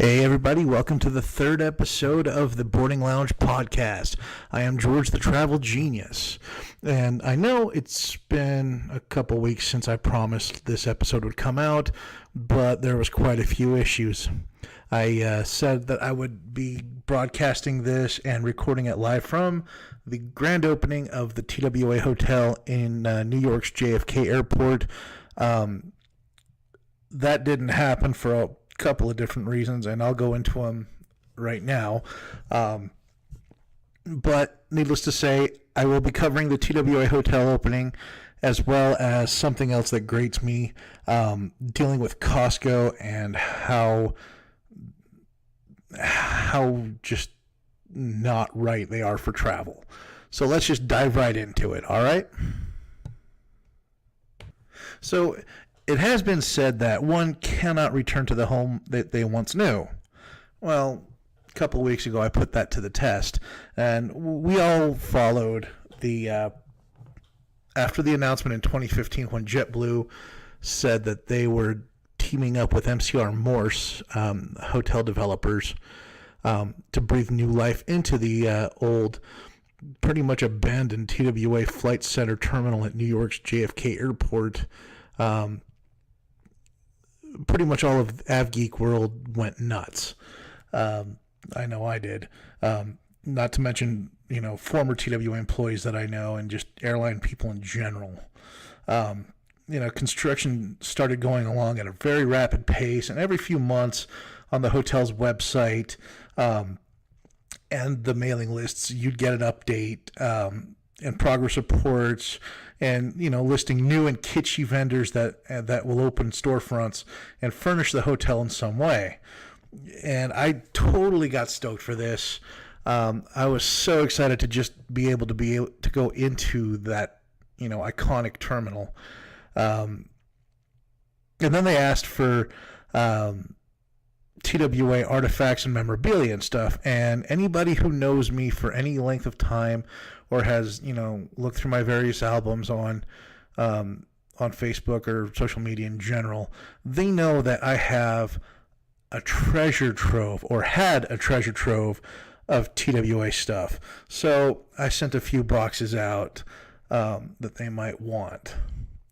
Hey everybody, welcome to the third episode of the Boarding Lounge podcast. I am George the Travel Genius, and I know it's been a couple weeks since I promised this episode would come out, but there was quite a few issues. I said that I would be broadcasting this and recording it live from the grand opening of the TWA Hotel in New York's JFK Airport. That didn't happen for a couple of different reasons, and I'll go into them right now. But needless to say, I will be covering the TWA Hotel opening as well as something else that grates me, dealing with Costco and how just not right they are for travel. So let's just dive right into it, all right? So it has been said that one cannot return to the home that they once knew. Well, a couple of weeks ago I put that to the test, and we all followed the after the announcement in 2015 when JetBlue said that they were teaming up with MCR Morse, hotel developers, to breathe new life into the old, pretty much abandoned TWA Flight Center terminal at New York's JFK Airport. Pretty much all of AvGeek world went nuts. I know I did. Not to mention, former TWA employees that I know and just airline people in general. Construction started going along at a very rapid pace, and every few months on the hotel's website and the mailing lists, you'd get an update and progress reports, and listing new and kitschy vendors that will open storefronts and furnish the hotel in some way. And I totally got stoked for this. I was so excited to just be able to go into that iconic terminal. And then they asked for TWA artifacts and memorabilia and stuff. And anybody who knows me for any length of time or has, looked through my various albums on Facebook or social media in general, they know that I have a treasure trove, or had a treasure trove, of TWA stuff. So I sent a few boxes out that they might want,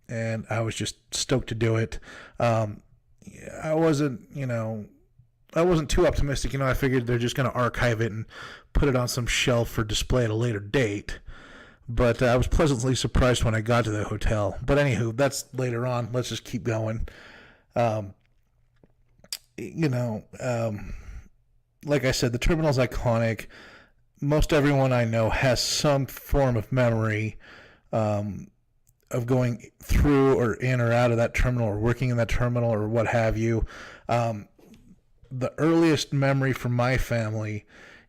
and I was just stoked to do it. I wasn't too optimistic. I figured they're just going to archive it and put it on some shelf for display at a later date. But I was pleasantly surprised when I got to the hotel. But anywho, that's later on. Let's just keep going. Like I said, the terminal's iconic. Most everyone I know has some form of memory of going through or in or out of that terminal, or working in that terminal, or what have you. The earliest memory from my family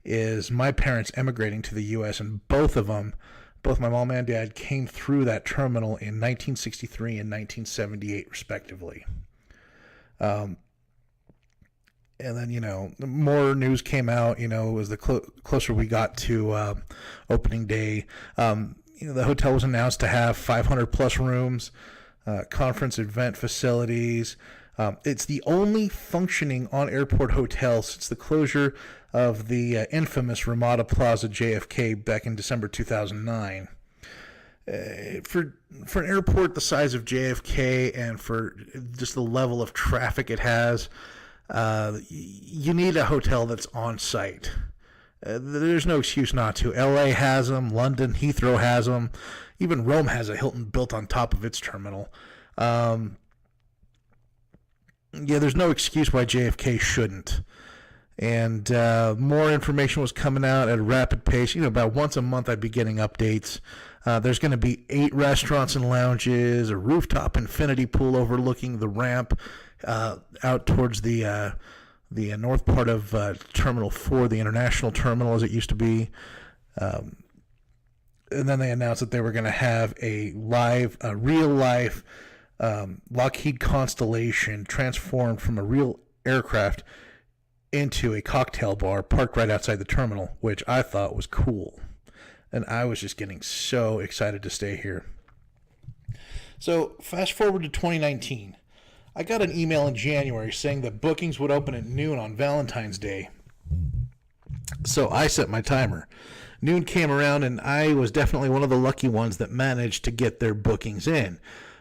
is my parents emigrating to the U.S., and both my mom and dad, came through that terminal in 1963 and 1978, respectively. And then, more news came out, as the closer we got to opening day. The hotel was announced to have 500 plus rooms, conference event facilities. It's the only functioning on-airport hotel since the closure of the infamous Ramada Plaza JFK back in December 2009. For an airport the size of JFK and for just the level of traffic it has, you need a hotel that's on site. There's no excuse not to. LA has them, London, Heathrow has them, even Rome has a Hilton built on top of its terminal. There's no excuse why JFK shouldn't. And more information was coming out at a rapid pace. About once a month I'd be getting updates. There's going to be 8 restaurants and lounges, a rooftop infinity pool overlooking the ramp out towards the north part of Terminal 4, the international terminal as it used to be. And then they announced that they were going to have a real-life Lockheed Constellation transformed from a real aircraft into a cocktail bar parked right outside the terminal, which I thought was cool. And I was just getting so excited to stay here. So fast forward to 2019. I got an email in January saying that bookings would open at noon on Valentine's Day. So I set my timer. Noon came around, and I was definitely one of the lucky ones that managed to get their bookings in.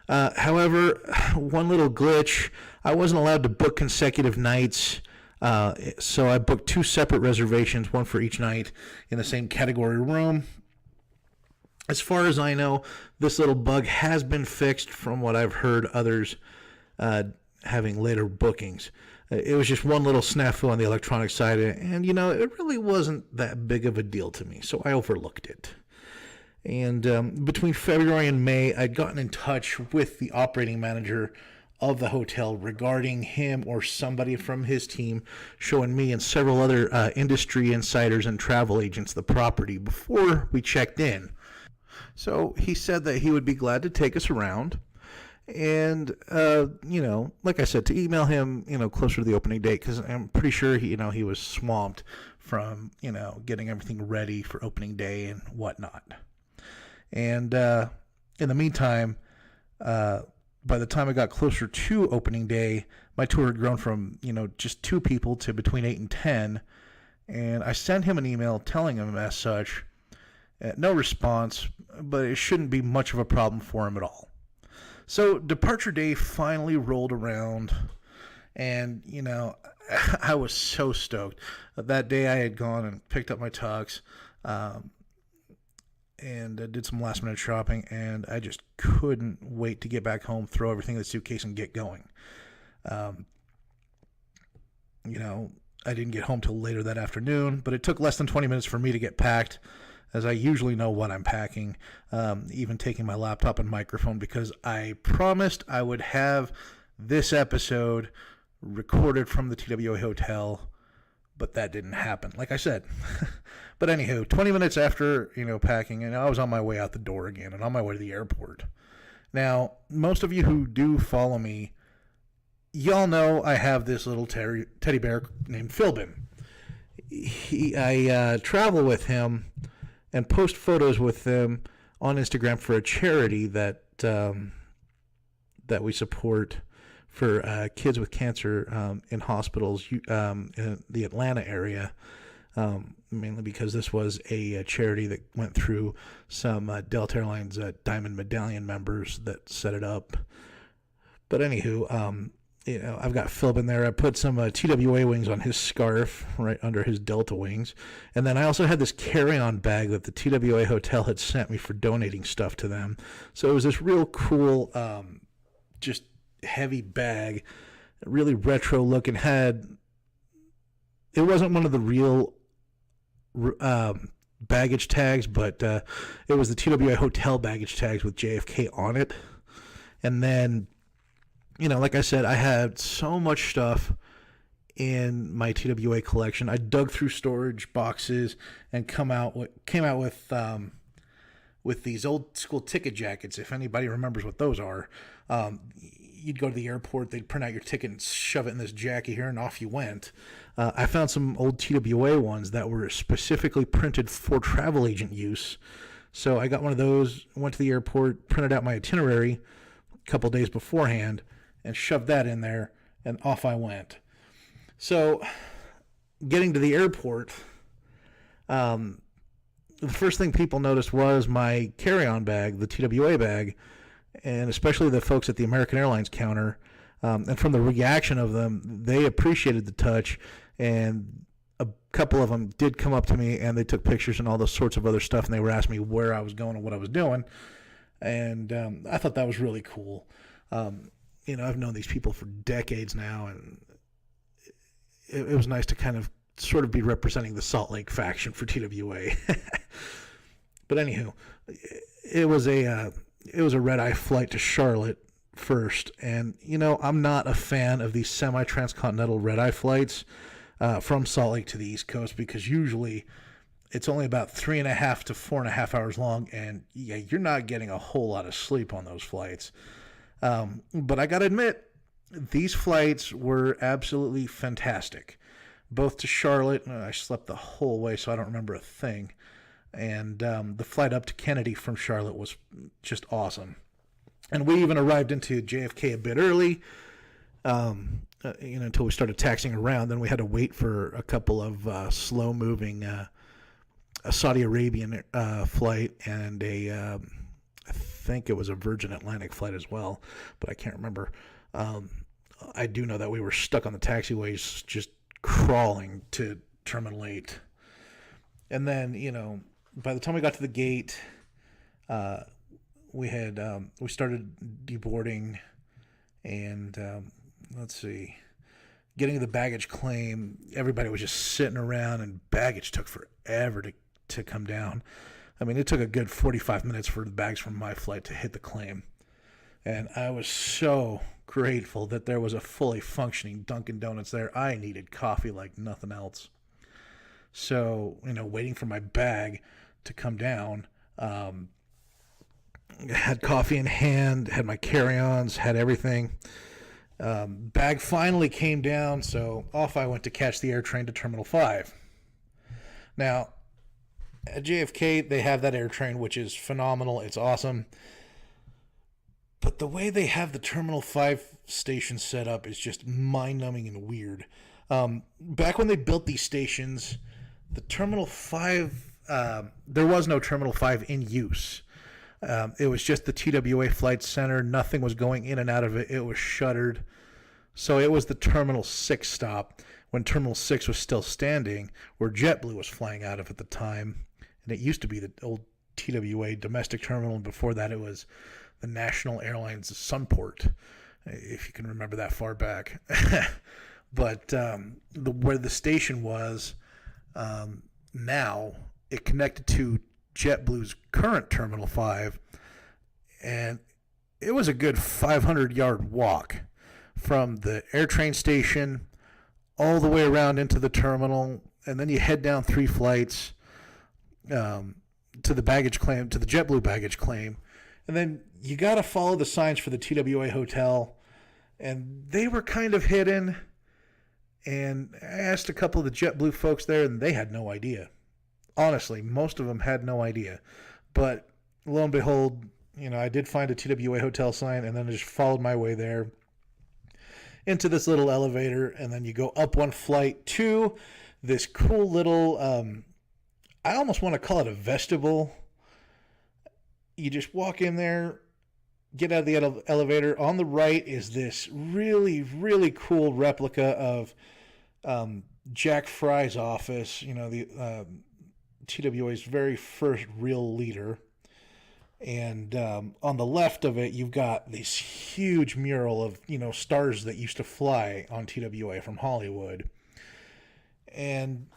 However, one little glitch, I wasn't allowed to book consecutive nights, so I booked 2 separate reservations, one for each night in the same category room. As far as I know, this little bug has been fixed from what I've heard others having later bookings. It was just one little snafu on the electronic side, and, it really wasn't that big of a deal to me, so I overlooked it. And between February and May, I'd gotten in touch with the operating manager of the hotel regarding him or somebody from his team showing me and several other industry insiders and travel agents the property before we checked in. So he said that he would be glad to take us around. And, like I said, to email him, closer to the opening date, because I'm pretty sure he was swamped from, getting everything ready for opening day and whatnot. And in the meantime, by the time I got closer to opening day, my tour had grown from, just 2 people to between 8 and 10. And I sent him an email telling him as such. No response, but it shouldn't be much of a problem for him at all. So departure day finally rolled around, and, I was so stoked. That day I had gone and picked up my tux, and did some last minute shopping, and I just couldn't wait to get back home, throw everything in the suitcase, and get going. I didn't get home till later that afternoon, but it took less than 20 minutes for me to get packed, as I usually know what I'm packing, even taking my laptop and microphone, because I promised I would have this episode recorded from the TWA hotel, but that didn't happen, like I said. But anywho, 20 minutes after, packing, and I was on my way out the door again and on my way to the airport. Now, most of you who do follow me, y'all know I have this little teddy bear named Philbin. I travel with him and post photos with them on Instagram for a charity that we support for kids with cancer in hospitals in the Atlanta area, mainly because this was a charity that went through some Delta Airlines Diamond Medallion members that set it up. But anywho, I've got Philbin there. I put some TWA wings on his scarf right under his Delta wings. And then I also had this carry-on bag that the TWA hotel had sent me for donating stuff to them. So it was this real cool, just heavy bag, really retro looking. It wasn't one of the real baggage tags, but it was the TWA hotel baggage tags with JFK on it. And then, like I said, I had so much stuff in my TWA collection. I dug through storage boxes and came out with these old school ticket jackets. If anybody remembers what those are, you'd go to the airport, they'd print out your ticket and shove it in this jacket here, and off you went. I found some old TWA ones that were specifically printed for travel agent use. So I got one of those, went to the airport, printed out my itinerary a couple days beforehand, and shoved that in there, and off I went. So, getting to the airport, the first thing people noticed was my carry-on bag, the TWA bag, and especially the folks at the American Airlines counter. And from the reaction of them, they appreciated the touch, and a couple of them did come up to me, and they took pictures and all those sorts of other stuff, and they were asking me where I was going and what I was doing. And I thought that was really cool. I've known these people for decades now, and it was nice to kind of sort of be representing the Salt Lake faction for TWA. But anywho, it was a red-eye flight to Charlotte first, and I'm not a fan of these semi-transcontinental red-eye flights from Salt Lake to the East Coast, because usually it's only about 3.5 to 4.5 hours long, and you're not getting a whole lot of sleep on those flights. But I gotta admit, these flights were absolutely fantastic. Both to Charlotte, I slept the whole way, so I don't remember a thing. And the flight up to Kennedy from Charlotte was just awesome. And we even arrived into JFK a bit early, until we started taxiing around. Then we had to wait for a couple of slow-moving a Saudi Arabian flight and I think it was a Virgin Atlantic flight as well, but I can't remember. I do know that we were stuck on the taxiways just crawling to Terminal 8. And then, by the time we got to the gate, we started deboarding and let's see, getting to the baggage claim. Everybody was just sitting around and baggage took forever to come down. I mean, it took a good 45 minutes for the bags from my flight to hit the claim. And I was so grateful that there was a fully functioning Dunkin' Donuts there. I needed coffee like nothing else. So, waiting for my bag to come down, had coffee in hand, had my carry-ons, had everything. Bag finally came down, so off I went to catch the air train to Terminal 5. Now, at JFK, they have that air train, which is phenomenal. It's awesome. But the way they have the Terminal 5 station set up is just mind-numbing and weird. Back when they built these stations, the Terminal 5, there was no Terminal 5 in use. It was just the TWA Flight Center. Nothing was going in and out of it. It was shuttered. So it was the Terminal 6 stop when Terminal 6 was still standing, where JetBlue was flying out of at the time. And it used to be the old TWA domestic terminal, and before that it was the National Airlines Sunport, if you can remember that far back. But where the station was now, it connected to JetBlue's current Terminal 5, and it was a good 500-yard walk from the AirTrain station all the way around into the terminal, and then you head down 3 flights to the baggage claim, to the JetBlue baggage claim, and then you got to follow the signs for the TWA hotel, and they were kind of hidden, and I asked a couple of the JetBlue folks there, and they had no idea. Honestly, most of them had no idea, but lo and behold, I did find a TWA hotel sign, and then I just followed my way there into this little elevator, and then you go up one flight to this cool little, I almost want to call it a vestibule. You just walk in there, get out of the elevator. On the right is this really, really cool replica of Jack Fry's office, the TWA's very first real leader. And on the left of it, you've got this huge mural of, stars that used to fly on TWA from Hollywood. And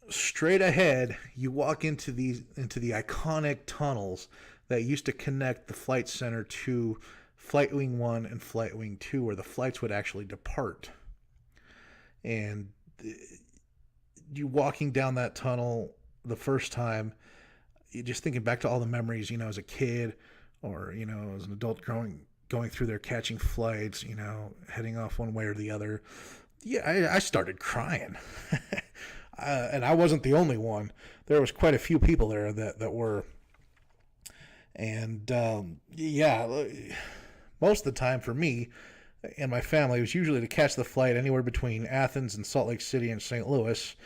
straight ahead, you walk into the iconic tunnels that used to connect the flight center to Flight Wing 1 and Flight Wing 2, where the flights would actually depart. And you walking down that tunnel the first time, you're just thinking back to all the memories, as a kid or, as an adult going through there, catching flights, heading off one way or the other. Yeah, I started crying. And I wasn't the only one. There was quite a few people there that were. And, most of the time for me and my family, it was usually to catch the flight anywhere between Athens and Salt Lake City and St. Louis.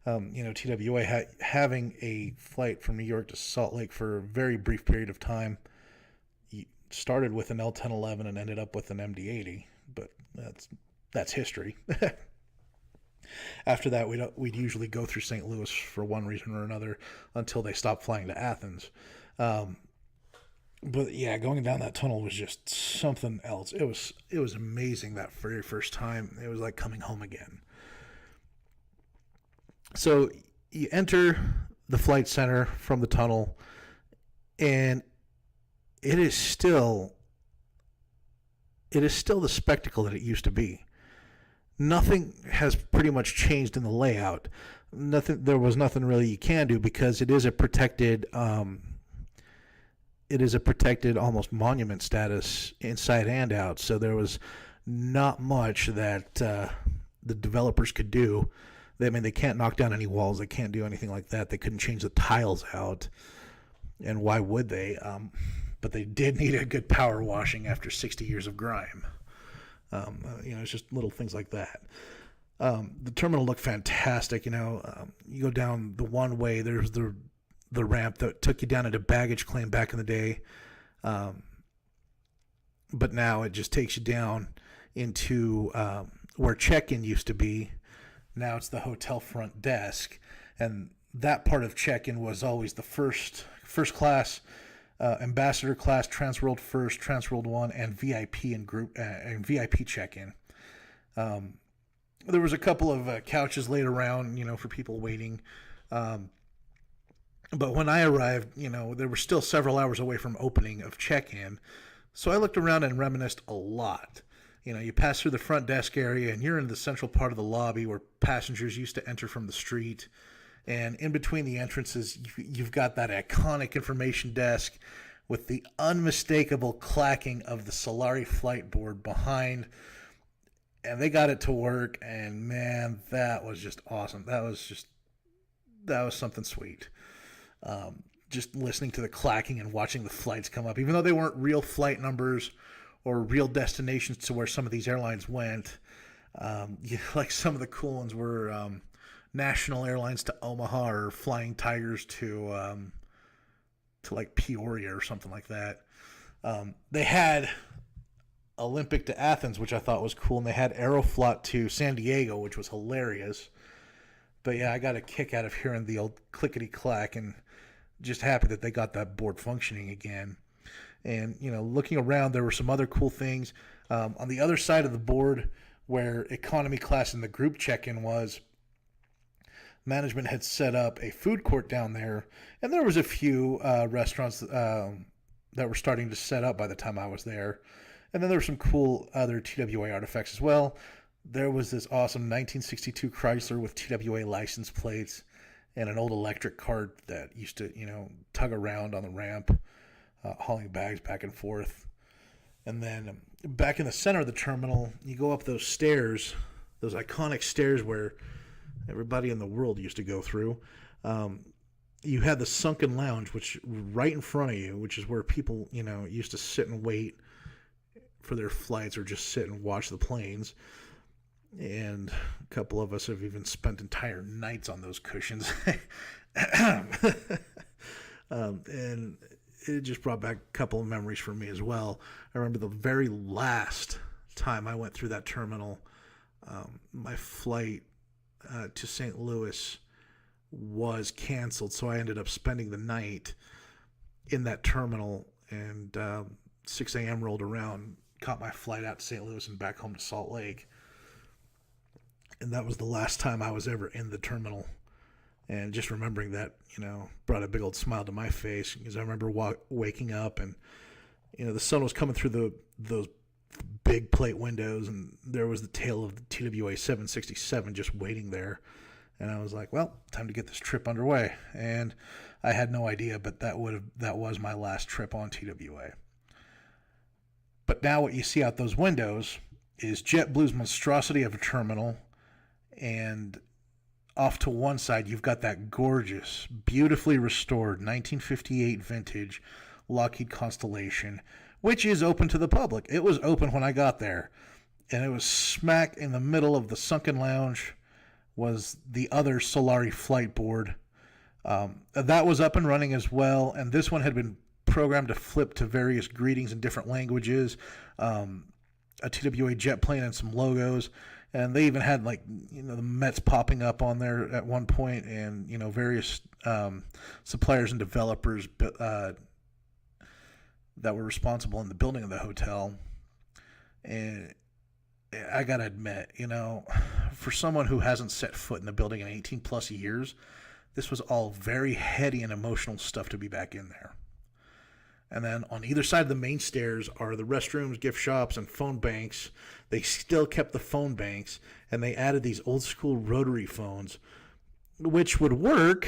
TWA having a flight from New York to Salt Lake for a very brief period of time. You started with an L-1011 and ended up with an MD-80, but that's history. After that, we'd usually go through St. Louis for one reason or another until they stopped flying to Athens. But yeah, going down that tunnel was just something else. It was amazing that very first time. It was like coming home again. So you enter the flight center from the tunnel, and it is still the spectacle that it used to be. Nothing has pretty much changed in the layout. There was nothing really you can do because it is a protected almost monument status inside and out. So there was not much that the developers could do. They can't knock down any walls. They can't do anything like that. They couldn't change the tiles out. And why would they? But they did need a good power washing after 60 years of grime. It's just little things like that. The terminal looked fantastic. You go down the one way. There's the ramp that took you down into baggage claim back in the day, but now it just takes you down into where check-in used to be. Now it's the hotel front desk, and that part of check-in was always the first class, ambassador class, Transworld First, Transworld One, and VIP and group and VIP check-in. There was a couple of couches laid around, for people waiting. But when I arrived, there were still several hours away from opening of check-in. So I looked around and reminisced a lot. You pass through the front desk area and you're in the central part of the lobby where passengers used to enter from the street. And in between the entrances, you've got that iconic information desk with the unmistakable clacking of the Solari flight board behind. And they got it to work, and man, that was just awesome. That was something sweet. Just listening to the clacking and watching the flights come up, even though they weren't real flight numbers or real destinations to where some of these airlines went. Like some of the cool ones were National Airlines to Omaha or Flying Tigers to like Peoria or something like that. They had Olympic to Athens, which I thought was cool, and they had Aeroflot to San Diego, which was hilarious. But yeah, I got a kick out of hearing the old clickety clack, and just happy that they got that board functioning again. And looking around, there were some other cool things on the other side of the board where economy class and the group check-in was. Management had set up a food court down there, and there was a few restaurants that were starting to set up by the time I was there. And then there were some cool other TWA artifacts as well. There was this awesome 1962 Chrysler with TWA license plates and an old electric cart that used to, tug around on the ramp, hauling bags back and forth. And then back in the center of the terminal, you go up those stairs, those iconic stairs where everybody in the world used to go through. You had the sunken lounge, which right in front of you, which is where people, used to sit and wait for their flights or just sit and watch the planes. And a couple of us have even spent entire nights on those cushions. And it just brought back a couple of memories for me as well. I remember the very last time I went through that terminal, my flight to St. Louis was canceled, so I ended up spending the night in that terminal, and 6 a.m. rolled around, caught my flight out to St. Louis and back home to Salt Lake. And that was the last time I was ever in the terminal. And just remembering that, brought a big old smile to my face, because I remember waking up and, the sun was coming through those big plate windows, and there was the tail of the TWA 767 just waiting there. And I was like, well, time to get this trip underway. And I had no idea, but that was my last trip on TWA. But now what you see out those windows is JetBlue's monstrosity of a terminal, and off to one side, you've got that gorgeous, beautifully restored 1958 vintage Lockheed Constellation, which is open to the public. It was open when I got there, and it was smack in the middle of the sunken lounge was the other Solari flight board. That was up and running as well, and this one had been programmed to flip to various greetings in different languages, a TWA jet plane and some logos. And they even had the Mets popping up on there at one point, and various suppliers and developers that were responsible in the building of the hotel. And I gotta admit, for someone who hasn't set foot in the building in 18 plus years, this was all very heady and emotional stuff to be back in there. And then on either side of the main stairs are the restrooms, gift shops, and phone banks. They still kept the phone banks, and they added these old school rotary phones, which would work.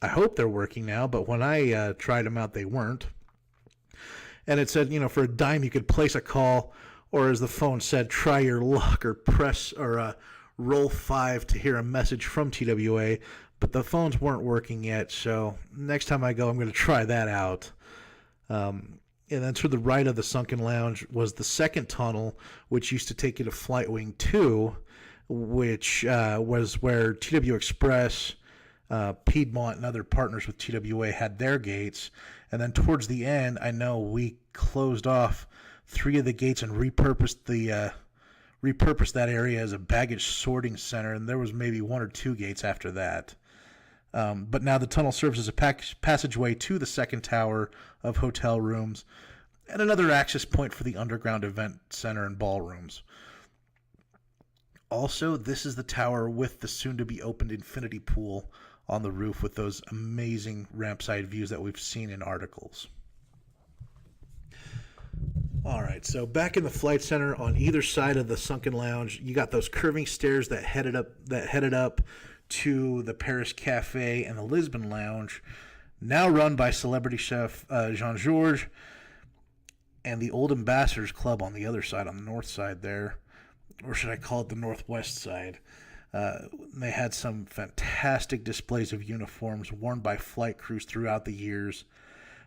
I hope they're working now, but when I tried them out, they weren't. And it said, for a dime, you could place a call, or as the phone said, try your luck, or press or roll 5 to hear a message from TWA. But the phones weren't working yet, so next time I go, I'm going to try that out. And then to the right of the sunken lounge was the second tunnel, which used to take you to Flight Wing 2, which was where TW Express, Piedmont, and other partners with TWA had their gates. And then towards the end, I know we closed off 3 of the gates and repurposed that area as a baggage sorting center. And there was maybe 1 or 2 gates after that. But now the tunnel serves as a passageway to the second tower of hotel rooms and another access point for the underground event center and ballrooms. Also, this is the tower with the soon-to-be-opened infinity pool on the roof with those amazing rampside views that we've seen in articles. All right, so back in the flight center on either side of the sunken lounge, you got those curving stairs that headed up to the Paris Cafe and the Lisbon Lounge, now run by celebrity chef Jean-Georges, and the Old Ambassadors Club on the other side, on the north side there, or should I call it the northwest side. They had some fantastic displays of uniforms worn by flight crews throughout the years,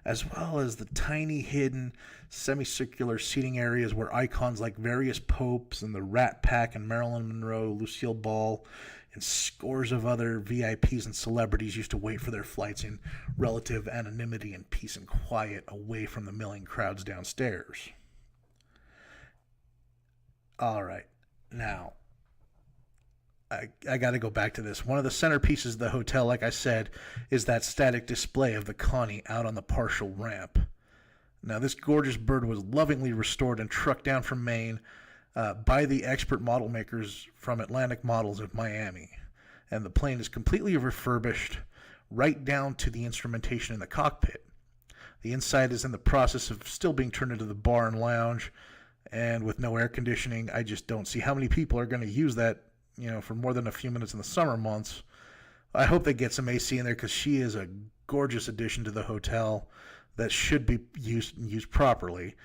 as well as the tiny hidden semicircular seating areas where icons like various popes and the Rat Pack and Marilyn Monroe, Lucille Ball, and scores of other VIPs and celebrities used to wait for their flights in relative anonymity and peace and quiet away from the milling crowds downstairs. All right, now, I got to go back to this. One of the centerpieces of the hotel, like I said, is that static display of the Connie out on the partial ramp. Now, this gorgeous bird was lovingly restored and trucked down from Maine by the expert model makers from Atlantic Models of Miami. And the plane is completely refurbished right down to the instrumentation in the cockpit. The inside is in the process of still being turned into the bar and lounge, and with no air conditioning, I just don't see how many people are going to use that, for more than a few minutes in the summer months. I hope they get some AC in there because she is a gorgeous addition to the hotel that should be used properly.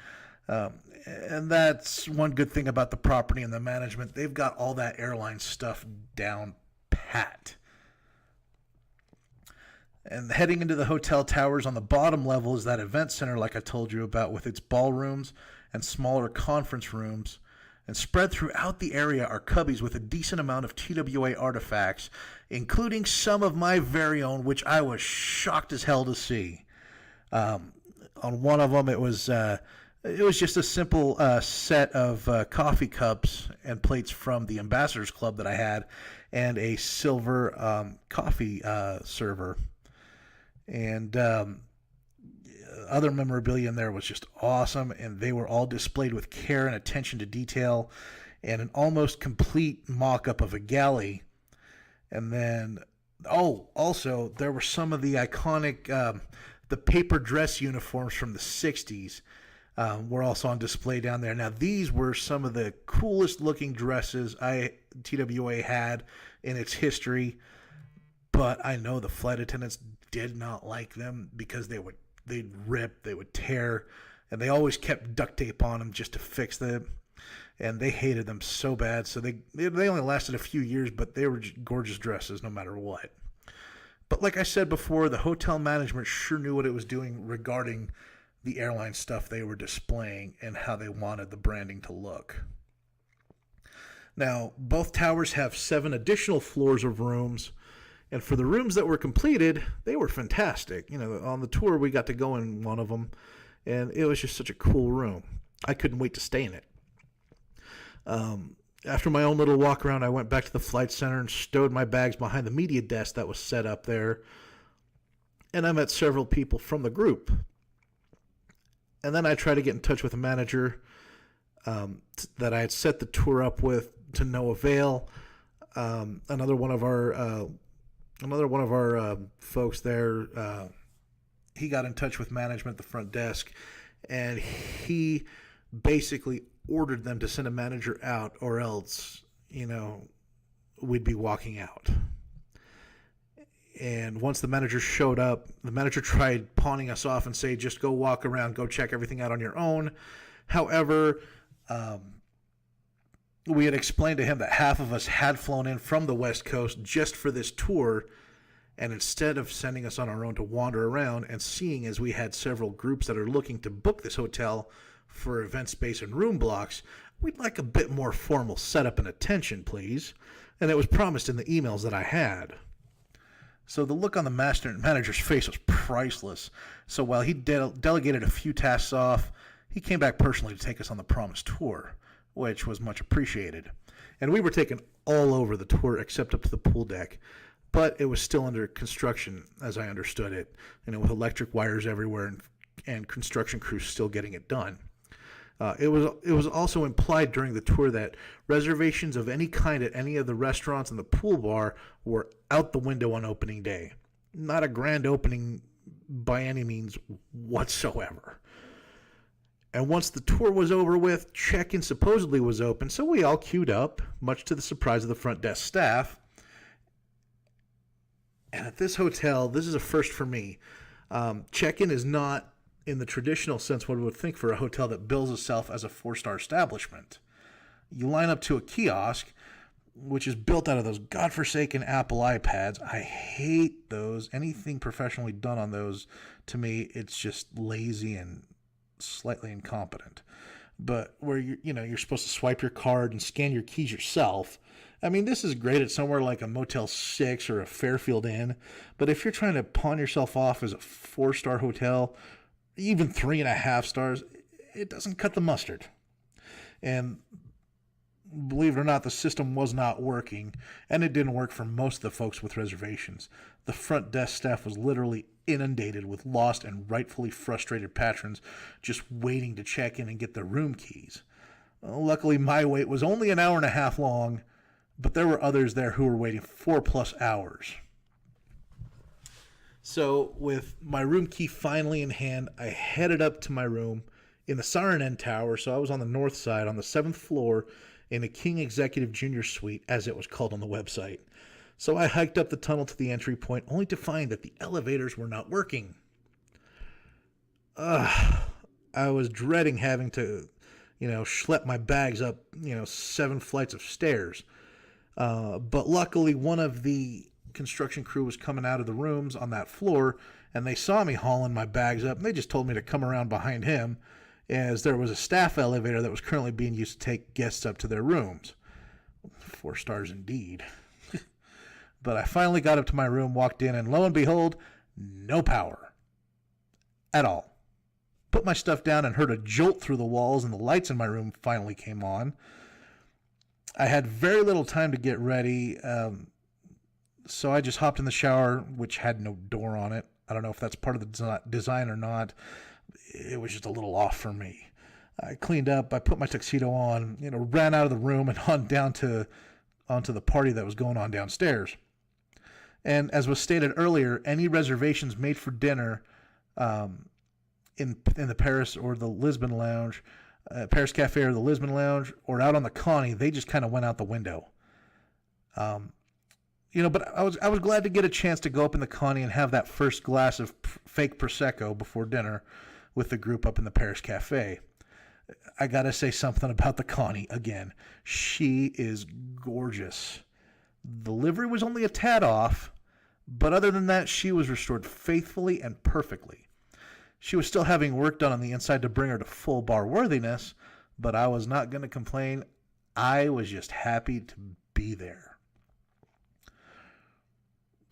And that's one good thing about the property and the management. They've got all that airline stuff down pat. And heading into the hotel towers on the bottom level is that event center like I told you about, with its ballrooms and smaller conference rooms. And spread throughout the area are cubbies with a decent amount of TWA artifacts, including some of my very own, which I was shocked as hell to see. On one of them, it was just a simple set of coffee cups and plates from the Ambassadors Club that I had, and a silver coffee server. And other memorabilia in there was just awesome, and they were all displayed with care and attention to detail, and an almost complete mock-up of a galley. And then, also, there were some of the iconic, the paper dress uniforms from the 60s were also on display down there. Now, these were some of the coolest looking dresses TWA had in its history, but I know the flight attendants did not like them because they'd rip, they would tear, and they always kept duct tape on them just to fix them, and they hated them so bad. So they only lasted a few years, but they were gorgeous dresses no matter what. But like I said before, the hotel management sure knew what it was doing regarding the airline stuff they were displaying and how they wanted the branding to look. Now, both towers have 7 additional floors of rooms, and for the rooms that were completed, they were fantastic. On the tour, we got to go in one of them, and it was just such a cool room. I couldn't wait to stay in it. After my own little walk around, I went back to the flight center and stowed my bags behind the media desk that was set up there, and I met several people from the group. And then I tried to get in touch with a manager that I had set the tour up with, to no avail. Another one of our folks there, he got in touch with management at the front desk, and he basically ordered them to send a manager out, or else, we'd be walking out. And once the manager showed up, the manager tried pawning us off and say, just go walk around, go check everything out on your own. However, we had explained to him that half of us had flown in from the West Coast just for this tour, And instead of sending us on our own to wander around and seeing as we had several groups that are looking to book this hotel for event space and room blocks, we'd like a bit more formal setup and attention, please. And it was promised in the emails that I had. So the look on the master manager's face was priceless. So while he delegated a few tasks off, he came back personally to take us on the promised tour, which was much appreciated. And we were taken all over the tour except up to the pool deck. But it was still under construction, as I understood it, with electric wires everywhere and construction crews still getting it done. It was also implied during the tour that reservations of any kind at any of the restaurants and the pool bar were out the window on opening day. Not a grand opening by any means whatsoever. And once the tour was over with, check-in supposedly was open, so we all queued up, much to the surprise of the front desk staff. And at this hotel, this is a first for me. Check-in is not, in the traditional sense, what we would think for a hotel that bills itself as a 4-star establishment. You line up to a kiosk, which is built out of those godforsaken Apple iPads. I hate those. Anything professionally done on those, to me, it's just lazy and slightly incompetent. But where you're supposed to swipe your card and scan your keys yourself. I mean, this is great at somewhere like a Motel 6 or a Fairfield Inn, but if you're trying to pawn yourself off as a 4-star hotel, even 3.5 stars, it doesn't cut the mustard. And believe it or not, the system was not working, and it didn't work for most of the folks with reservations. The front desk staff was literally inundated with lost and rightfully frustrated patrons just waiting to check in and get their room keys. Luckily, my wait was only an hour and a half long, but there were others there who were waiting 4+ hours. So with my room key finally in hand, I headed up to my room in the Siren End Tower. So I was on the north side on the 7th floor in a King Executive Junior Suite, as it was called on the website. So I hiked up the tunnel to the entry point, only to find that the elevators were not working. I was dreading having to, schlep my bags up, 7 flights of stairs. But luckily, one of the construction crew was coming out of the rooms on that floor, and they saw me hauling my bags up, and they just told me to come around behind him, as there was a staff elevator that was currently being used to take guests up to their rooms. 4 stars indeed. But I finally got up to my room, walked in, and lo and behold, no power. At all. Put my stuff down and heard a jolt through the walls, and the lights in my room finally came on. I had very little time to get ready, so I just hopped in the shower, which had no door on it. I don't know if that's part of the design or not. It was just a little off for me. I cleaned up, I put my tuxedo on, ran out of the room and onto the party that was going on downstairs. And as was stated earlier, any reservations made for dinner in the Paris or the Lisbon Lounge, Paris Cafe or the Lisbon Lounge, or out on the Connie, they just kind of went out the window. But I was glad to get a chance to go up in the Connie and have that first glass of fake Prosecco before dinner with the group up in the Paris Cafe. I gotta say something about the Connie again. She is gorgeous. The livery was only a tad off, but other than that, she was restored faithfully and perfectly. She was still having work done on the inside to bring her to full bar worthiness, but I was not going to complain. I was just happy to be there.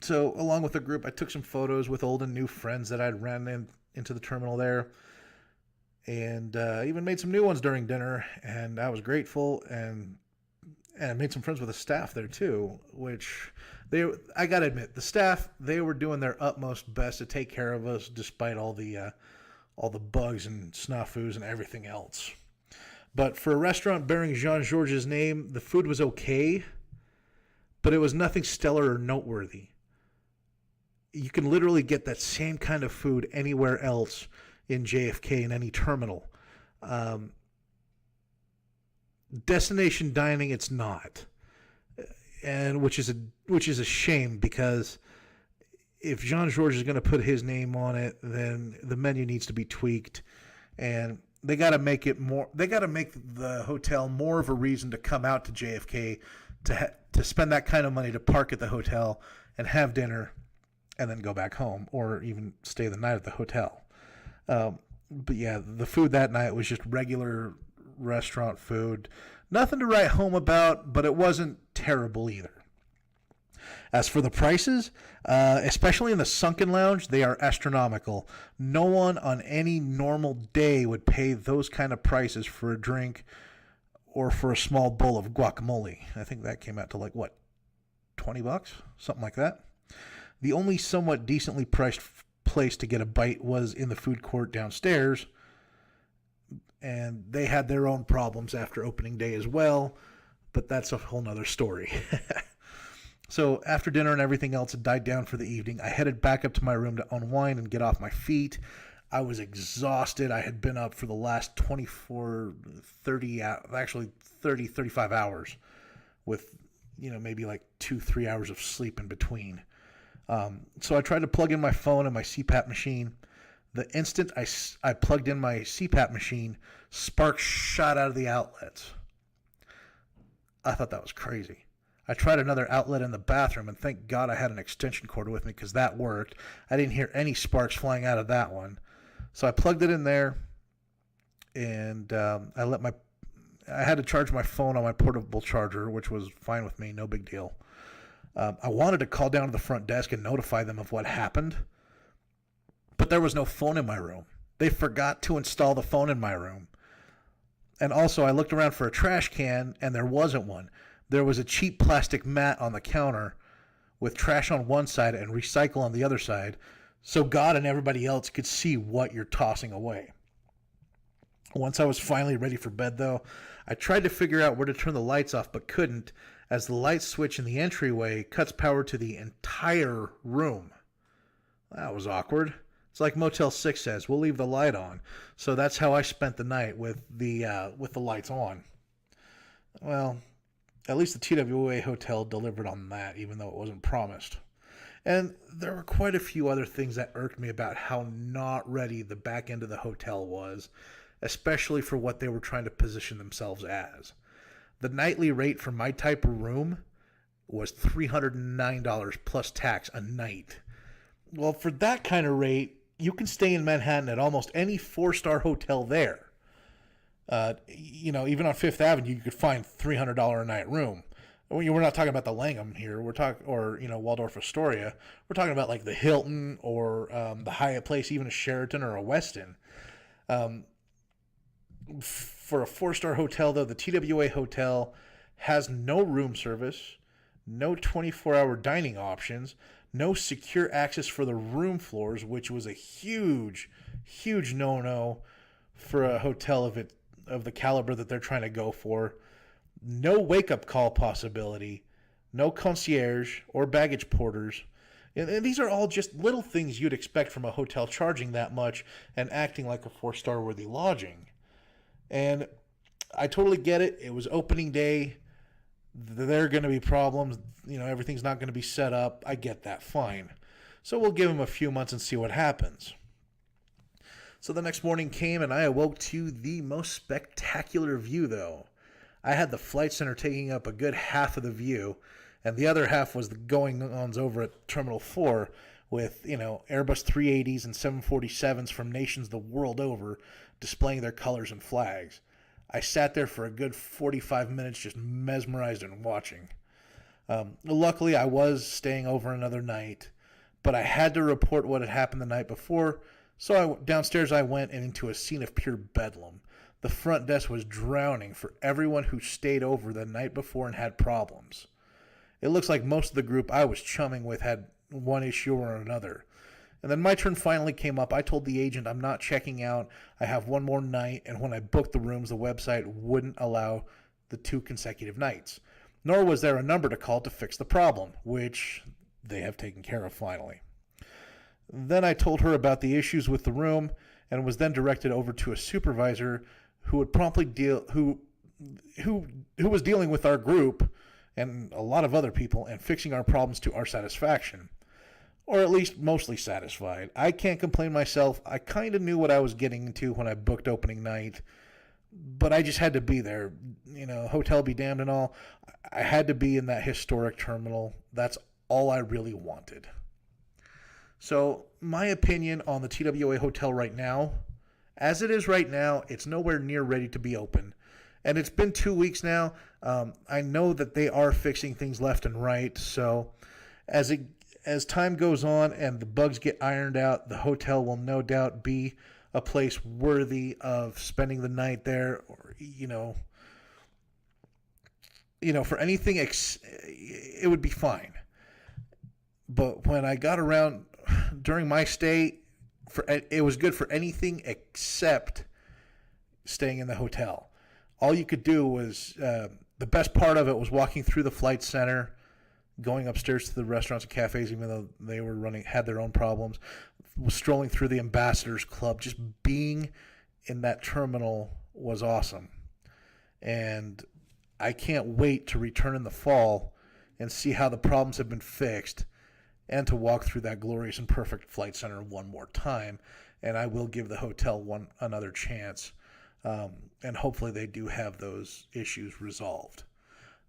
So, along with the group, I took some photos with old and new friends that I'd ran into the terminal there, and even made some new ones during dinner, and I was grateful, and I made some friends with the staff there too, which I gotta admit, the staff, they were doing their utmost best to take care of us despite all the bugs and snafus and everything else. But for a restaurant bearing Jean-Georges' name, the food was okay, but it was nothing stellar or noteworthy. You can literally get that same kind of food anywhere else in JFK in any terminal. Destination dining, it's not, and which is a shame, because if Jean-Georges is going to put his name on it, then the menu needs to be tweaked, and they got to make it more. They got to make the hotel more of a reason to come out to JFK to spend that kind of money to park at the hotel and have dinner, and then go back home or even stay the night at the hotel. But yeah, the food that night was just regular restaurant food. Nothing to write home about, but it wasn't terrible either. As for the prices, especially in the sunken lounge, they are astronomical. No one on any normal day would pay those kind of prices for a drink or for a small bowl of guacamole. I think that came out to like, what, $20? Something like that. The only somewhat decently priced place to get a bite was in the food court downstairs, and they had their own problems after opening day as well, but that's a whole nother story. So after dinner and everything else had died down for the evening, I headed back up to my room to unwind and get off my feet. I was exhausted. I had been up for the last 35 hours with, maybe like 2-3 hours of sleep in between. So I tried to plug in my phone and my CPAP machine. The instant I plugged in my CPAP machine, sparks shot out of the outlets. I thought that was crazy. I tried another outlet in the bathroom, and thank God I had an extension cord with me because that worked. I didn't hear any sparks flying out of that one. So I plugged it in there, and I had to charge my phone on my portable charger, which was fine with me, no big deal. I wanted to call down to the front desk and notify them of what happened, but there was no phone in my room. They forgot to install the phone in my room. And also, I looked around for a trash can, and there wasn't one. There was a cheap plastic mat on the counter with trash on one side and recycle on the other side, so God and everybody else could see what you're tossing away. Once I was finally ready for bed, though, I tried to figure out where to turn the lights off, but couldn't, as the light switch in the entryway cuts power to the entire room. That was awkward. It's like Motel 6 says, we'll leave the light on. So that's how I spent the night, with the lights on. Well, at least the TWA hotel delivered on that, even though it wasn't promised. And there were quite a few other things that irked me about how not ready the back end of the hotel was, especially for what they were trying to position themselves as. The nightly rate for my type of room was $309 plus tax a night. Well, for that kind of rate, you can stay in Manhattan at almost any 4-star hotel there. Even on Fifth Avenue, you could find $300 a night room. We're not talking about the Langham here. We're talking, or Waldorf Astoria. We're talking about like the Hilton or the Hyatt Place, even a Sheraton or a Westin. For a 4-star hotel, though, the TWA hotel has no room service, no 24-hour dining options, no secure access for the room floors, which was a huge, huge no-no for a hotel of the caliber that they're trying to go for. No wake-up call possibility, no concierge or baggage porters. And these are all just little things you'd expect from a hotel charging that much and acting like a 4-star worthy lodging. And I totally get it. It was opening day. There are going to be problems. Everything's not going to be set up. I get that. Fine. So we'll give them a few months and see what happens. So the next morning came, and I awoke to the most spectacular view, though. I had the flight center taking up a good half of the view, and the other half was the going-ons over at Terminal 4 with, Airbus 380s and 747s from nations the world over displaying their colors and flags. I sat there for a good 45 minutes just mesmerized and watching. Luckily, I was staying over another night, but I had to report what had happened the night before, so downstairs I went and into a scene of pure bedlam. The front desk was drowning for everyone who stayed over the night before and had problems. It looks like most of the group I was chumming with had one issue or another. And then my turn finally came up. I told the agent I'm not checking out. I have one more night, and when I booked the rooms, the website wouldn't allow the 2 consecutive nights. Nor was there a number to call to fix the problem, which they have taken care of finally. Then I told her about the issues with the room and was then directed over to a supervisor who would promptly who was dealing with our group and a lot of other people and fixing our problems to our satisfaction. Or at least mostly satisfied. I can't complain myself. I kind of knew what I was getting into when I booked opening night, but I just had to be there. Hotel be damned and all. I had to be in that historic terminal. That's all I really wanted. So my opinion on the TWA hotel right now, as it is right now, it's nowhere near ready to be open. And it's been 2 weeks now. I know that they are fixing things left and right. So as it as time goes on and the bugs get ironed out, the hotel will no doubt be a place worthy of spending the night there, or for anything it would be fine. But when I got around during my stay, it was good for anything except staying in the hotel. All you could do was the best part of it was walking through the flight center, going upstairs to the restaurants and cafes, even though they had their own problems, was strolling through the Ambassadors Club. Just being in that terminal was awesome. And I can't wait to return in the fall and see how the problems have been fixed, and to walk through that glorious and perfect flight center one more time. And I will give the hotel another chance. And hopefully they do have those issues resolved.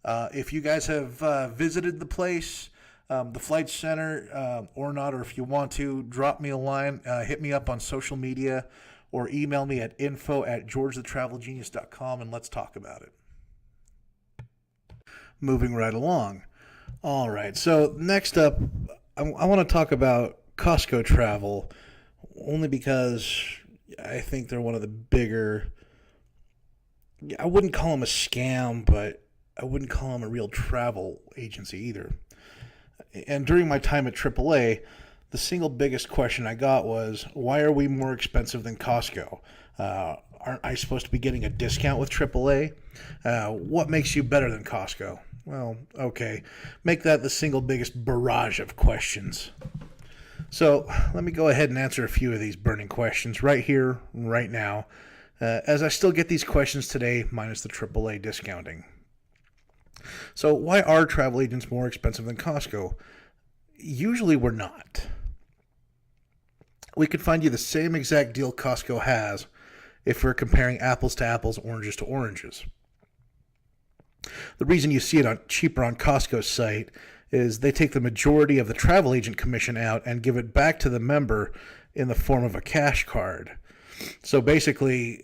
If you guys have visited the place, the flight center, or not, or if you want to, drop me a line, hit me up on social media, or email me at info@georgethetravelgenius.com, and let's talk about it. Moving right along. All right, so next up, I want to talk about Costco travel, only because I think they're one of the bigger, I wouldn't call them a scam, but I wouldn't call them a real travel agency either. And during my time at AAA, the single biggest question I got was, why are we more expensive than Costco? Aren't I supposed to be getting a discount with AAA? What makes you better than Costco? Well, okay. Make that the single biggest barrage of questions. So let me go ahead and answer a few of these burning questions right here, right now, as I still get these questions today, minus the AAA discounting. So why are travel agents more expensive than Costco? Usually we're not. We could find you the same exact deal Costco has if we're comparing apples to apples, oranges to oranges. The reason you see it cheaper on Costco's site is they take the majority of the travel agent commission out and give it back to the member in the form of a cash card. So basically,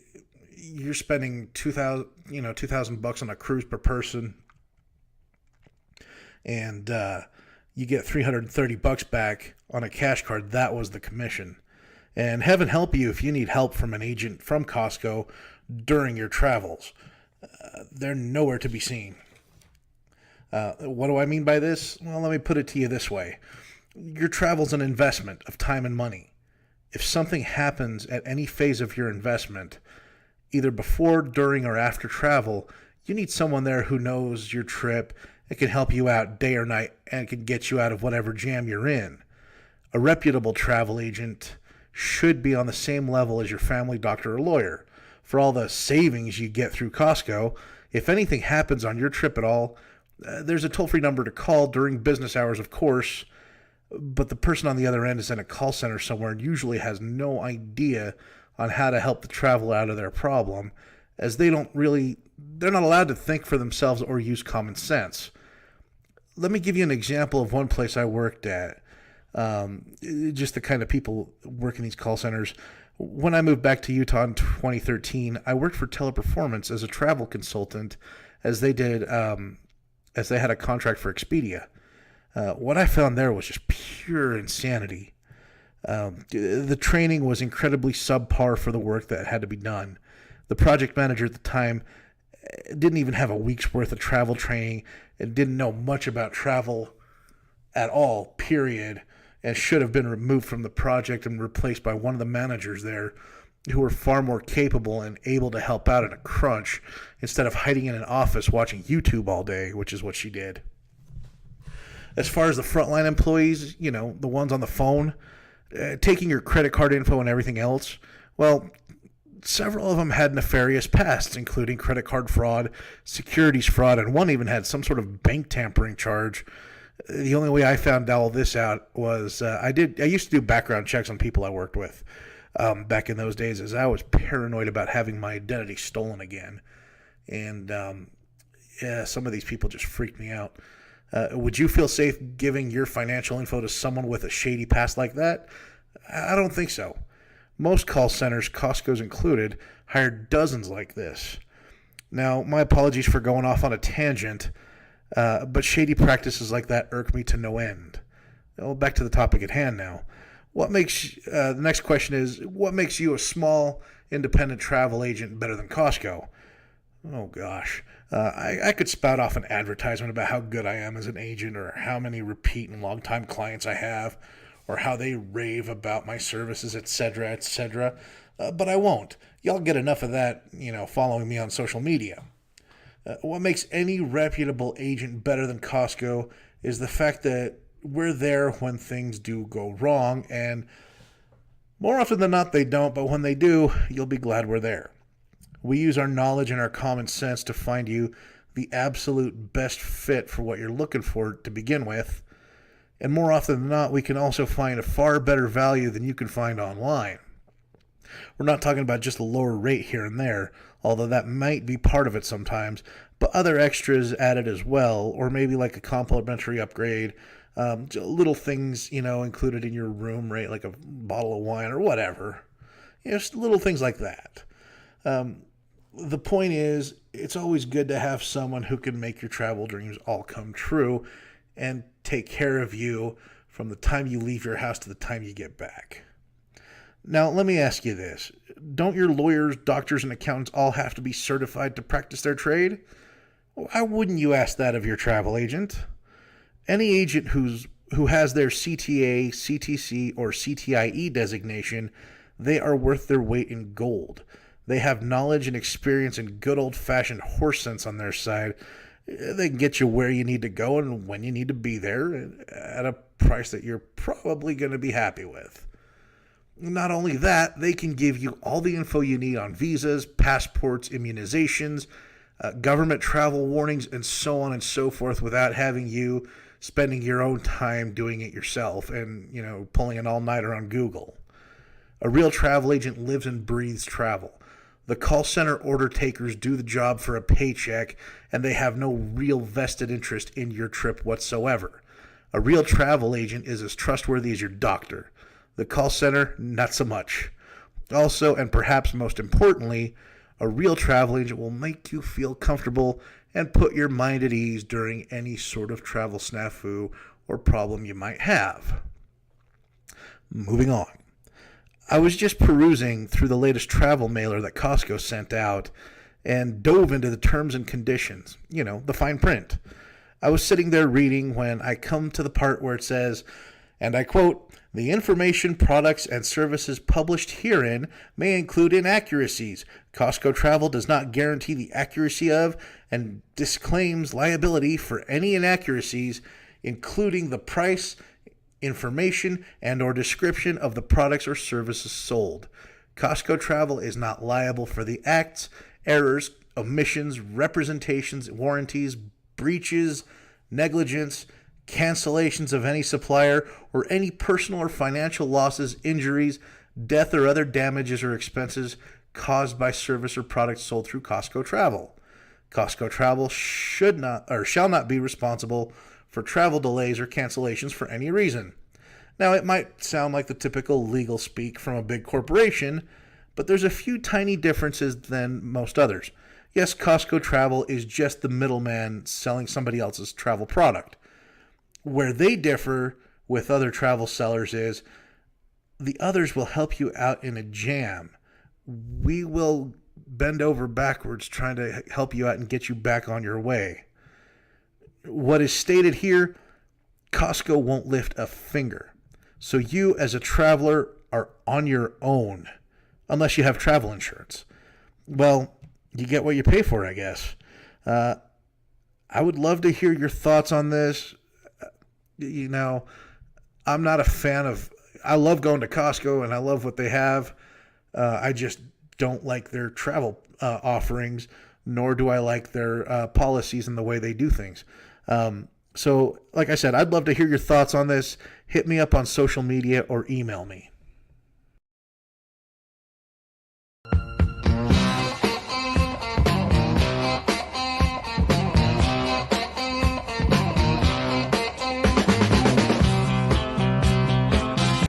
you're spending $2,000 on a cruise per person, and you get $330 back on a cash card. That was the commission. And heaven help you if you need help from an agent from Costco during your travels. They're nowhere to be seen. What do I mean by this? Well, let me put it to you this way. Your travel's an investment of time and money. If something happens at any phase of your investment, either before, during, or after travel, you need someone there who knows your trip and can help you out day or night and can get you out of whatever jam you're in. A reputable travel agent should be on the same level as your family doctor or lawyer. For all the savings you get through Costco, if anything happens on your trip at all, there's a toll-free number to call during business hours, of course, but the person on the other end is in a call center somewhere and usually has no idea on how to help the traveler out of their problem, as they're not allowed to think for themselves or use common sense. Let me give you an example of one place I worked at. Just the kind of people working these call centers. When I moved back to Utah in 2013, I worked for Teleperformance as a travel consultant, as they had a contract for Expedia. What I found there was just pure insanity. The training was incredibly subpar for the work that had to be done. The project manager at the time didn't even have a week's worth of travel training and didn't know much about travel at all, period, and should have been removed from the project and replaced by one of the managers there who were far more capable and able to help out in a crunch instead of hiding in an office watching YouTube all day, which is what she did. As far as the frontline employees, the ones on the phone, taking your credit card info and everything else, well, several of them had nefarious pasts, including credit card fraud, securities fraud, and one even had some sort of bank tampering charge. The only way I found all this out was I used to do background checks on people I worked with back in those days, as I was paranoid about having my identity stolen again. And some of these people just freaked me out. Would you feel safe giving your financial info to someone with a shady past like that? I don't think so. Most call centers, Costco's included, hire dozens like this. Now, my apologies for going off on a tangent, but shady practices like that irk me to no end. Well, back to the topic at hand now. The next question is, what makes you a small, independent travel agent better than Costco? Oh, gosh. I could spout off an advertisement about how good I am as an agent, or how many repeat and long-time clients I have, or how they rave about my services, etc., etc. But I won't. Y'all get enough of that, following me on social media. What makes any reputable agent better than Costco is the fact that we're there when things do go wrong, and more often than not they don't, but when they do, you'll be glad we're there. We use our knowledge and our common sense to find you the absolute best fit for what you're looking for to begin with. And more often than not, we can also find a far better value than you can find online. We're not talking about just a lower rate here and there, although that might be part of it sometimes, but other extras added as well, or maybe like a complimentary upgrade, little things, included in your room rate, like a bottle of wine or whatever. Just little things like that. The point is, it's always good to have someone who can make your travel dreams all come true and take care of you from the time you leave your house to the time you get back. Now, let me ask you this. Don't your lawyers, doctors, and accountants all have to be certified to practice their trade? Why wouldn't you ask that of your travel agent? Any agent who has their CTA, CTC, or CTIE designation, they are worth their weight in gold. They have knowledge and experience and good old-fashioned horse sense on their side. They can get you where you need to go and when you need to be there at a price that you're probably going to be happy with. Not only that, they can give you all the info you need on visas, passports, immunizations, government travel warnings, and so on and so forth without having you spending your own time doing it yourself and, pulling an all-nighter on Google. A real travel agent lives and breathes travel. The call center order takers do the job for a paycheck, and they have no real vested interest in your trip whatsoever. A real travel agent is as trustworthy as your doctor. The call center, not so much. Also, and perhaps most importantly, a real travel agent will make you feel comfortable and put your mind at ease during any sort of travel snafu or problem you might have. Moving on. I was just perusing through the latest travel mailer that Costco sent out and dove into the terms and conditions, the fine print. I was sitting there reading when I come to the part where it says, and I quote, "The information, products, and services published herein may include inaccuracies. Costco Travel does not guarantee the accuracy of and disclaims liability for any inaccuracies, including the price, information, and or description of the products or services sold. Costco Travel is not liable for the acts, errors, omissions, representations, warranties, breaches, negligence, cancellations of any supplier, or any personal or financial losses, injuries, death, or other damages or expenses caused by service or products sold through Costco Travel. Costco Travel should not or shall not be responsible for travel delays or cancellations for any reason." Now, it might sound like the typical legal speak from a big corporation, but there's a few tiny differences than most others. Yes, Costco Travel is just the middleman selling somebody else's travel product. Where they differ with other travel sellers is the others will help you out in a jam. We will bend over backwards trying to help you out and get you back on your way. What is stated here, Costco won't lift a finger. So you as a traveler are on your own, unless you have travel insurance. Well, you get what you pay for, I guess. I would love to hear your thoughts on this. I'm not a fan of, I love going to Costco and I love what they have. I just don't like their travel offerings, nor do I like their policies and the way they do things. So, like I said, I'd love to hear your thoughts on this. Hit me up on social media or email me.